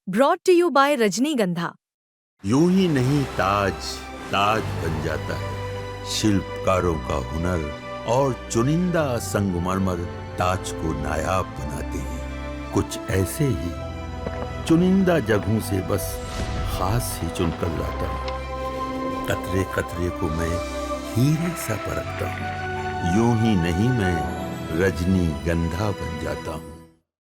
Brought to you bye रजनीगंधा। यूं ही नहीं ताज ताज बन जाता है, शिल्पकारों का हुनर और चुनिंदा संगमरमर ताज को नायाब बनाते हैं। कुछ ऐसे ही चुनिंदा जगहों से बस खास ही चुनकर लाता हूँ। कतरे कतरे को मैं हीरे सा परखता हूँ। यूं ही नहीं मैं रजनीगंधा बन जाता हूँ।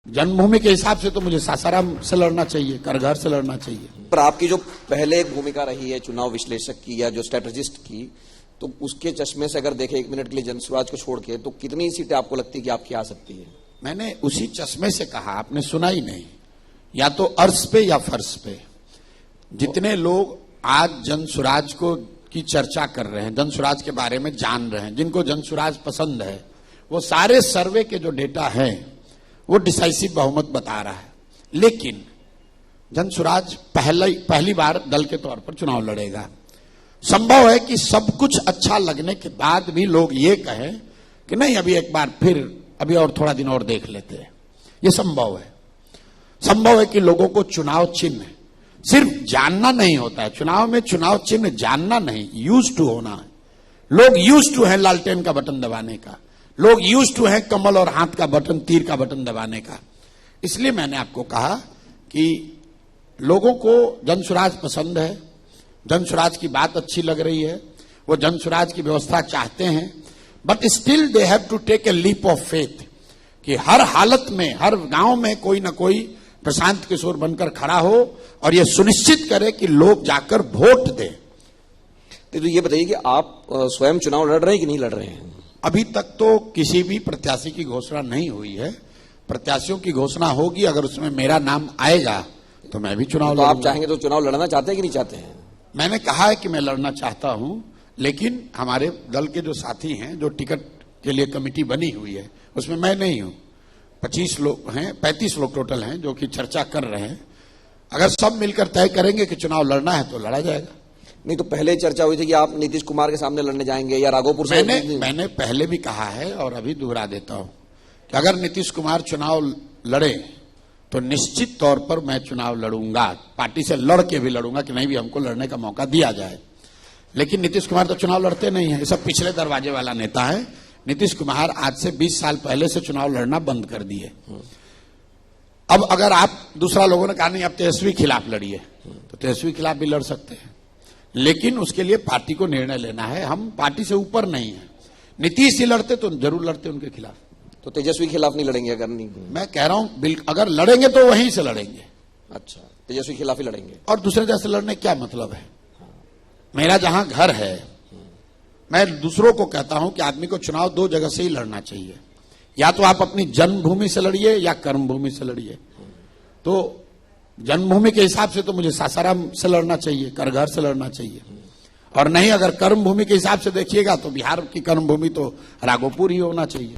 जन्मभूमि के हिसाब से तो मुझे सासाराम से लड़ना चाहिए, करघर से लड़ना चाहिए। पर आपकी जो पहले एक भूमिका रही है चुनाव विश्लेषक की या जो स्ट्रेटेजिस्ट की, तो उसके चश्मे से अगर देखें एक मिनट के लिए जनसुराज को छोड़ के, तो कितनी सीटें आपको लगती है कि आपकी आ सकती है? मैंने उसी चश्मे से कहा, आपने सुना ही नहीं। या तो अर्श पे या फर्श पे। जितने लोग आज जनसुराज को की चर्चा कर रहे हैं, जनसुराज के बारे में जान रहे हैं, जिनको जनसुराज पसंद है, वो सारे सर्वे के जो डेटा है वो डिसाइसिव बहुमत बता रहा है। लेकिन जनसुराज पहली बार दल के तौर पर चुनाव लड़ेगा। संभव है कि सब कुछ अच्छा लगने के बाद भी लोग ये कहें कि नहीं, अभी एक बार फिर, अभी और थोड़ा दिन और देख लेते हैं। ये संभव है। संभव है कि लोगों को चुनाव चिन्ह सिर्फ जानना नहीं होता है। चुनाव में चुनाव चिन्ह जानना नहीं, यूज टू होना है। लोग यूज टू है लालटेन का बटन दबाने का, लोग यूज टू है कमल और हाथ का बटन, तीर का बटन दबाने का। इसलिए मैंने आपको कहा कि लोगों को जनसुराज पसंद है, जनसुराज की बात अच्छी लग रही है, वो जनसुराज की व्यवस्था चाहते हैं, but still they have to take a leap of faith कि हर हालत में, हर गांव में कोई ना कोई प्रशांत किशोर बनकर खड़ा हो और ये सुनिश्चित करे कि लोग जाकर वोट दें। तो ये बताइए कि आप स्वयं चुनाव लड़ रहे हैं कि नहीं लड़ रहे हैं? अभी तक तो किसी भी प्रत्याशी की घोषणा नहीं हुई है। प्रत्याशियों की घोषणा होगी, अगर उसमें मेरा नाम आएगा तो मैं भी चुनाव लड़ूंगा। आप चाहेंगे तो चुनाव लड़ना चाहते हैं कि नहीं चाहते हैं? मैंने कहा है कि मैं लड़ना चाहता हूं, लेकिन हमारे दल के जो साथी हैं, जो टिकट के लिए कमेटी बनी हुई है, उसमें मैं नहीं हूं। 25 लोग हैं, 35 लोग टोटल हैं जो कि चर्चा कर रहे हैं। अगर सब मिलकर तय करेंगे कि चुनाव लड़ना है तो लड़ा जाएगा। नहीं तो पहले चर्चा हुई थी कि आप नीतीश कुमार के सामने लड़ने जाएंगे या राघोपुर से। मैंने पहले भी कहा है और अभी दोहरा देता हूं कि अगर नीतीश कुमार चुनाव लड़े तो निश्चित तौर पर मैं चुनाव लड़ूंगा। पार्टी से लड़ के भी लड़ूंगा कि नहीं भी हमको लड़ने का मौका दिया जाए। लेकिन नीतीश कुमार तो चुनाव लड़ते नहीं है, ये सब पिछले दरवाजे वाला नेता है। नीतीश कुमार आज से 20 साल पहले से चुनाव लड़ना बंद कर दिए। अब अगर आप, दूसरा लोगों ने कहा नहीं आप तेजस्वी खिलाफ लड़िए, तो तेजस्वी खिलाफ भी लड़ सकते हैं, लेकिन उसके लिए पार्टी को निर्णय लेना है। हम पार्टी से ऊपर नहीं है। नीतीश ही लड़ते तो जरूर लड़ते उनके खिलाफ। तो तेजस्वी खिलाफ नहीं लड़ेंगे? अगर नहीं, मैं कह रहा हूं अगर लड़ेंगे तो वहीं से लड़ेंगे। अच्छा, तेजस्वी खिलाफ ही लड़ेंगे। और दूसरे जैसे लड़ने क्या मतलब है? मेरा जहां घर है, मैं दूसरों को कहता हूं कि आदमी को चुनाव 2 जगह से ही लड़ना चाहिए। या तो आप अपनी जन्मभूमि से लड़िए या कर्मभूमि से लड़िए। तो जन्मभूमि के हिसाब से तो मुझे सासाराम से लड़ना चाहिए, करघर से लड़ना चाहिए। और नहीं, अगर कर्मभूमि के हिसाब से देखिएगा तो बिहार की कर्मभूमि तो राघोपुर ही होना चाहिए।